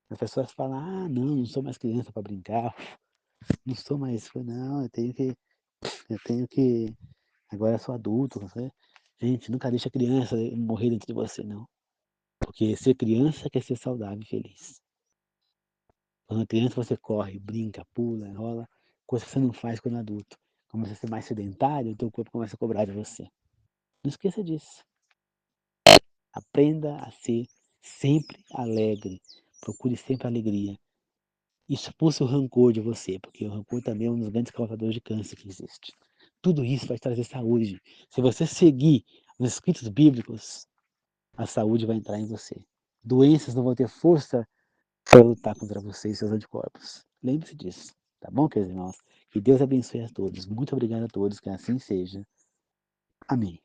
As pessoas falam, ah, não sou mais criança para brincar, não sou mais, não, eu tenho que agora eu sou adulto. Gente, nunca deixa a criança morrer dentro de você, não. Porque ser criança quer ser saudável e feliz. Quando criança você corre, brinca, pula, rola, coisa que você não faz quando adulto. Começa a ser mais sedentário, o teu corpo começa a cobrar de você. Não esqueça disso. Aprenda a ser sempre alegre. Procure sempre alegria. Expulse o rancor de você, porque o rancor também é um dos grandes causadores de câncer que existe. Tudo isso vai trazer saúde. Se você seguir os escritos bíblicos, a saúde vai entrar em você. Doenças não vão ter força para lutar contra você e seus anticorpos. Lembre-se disso, tá bom, queridos irmãos? Que Deus abençoe a todos. Muito obrigado a todos, que assim seja. Amém.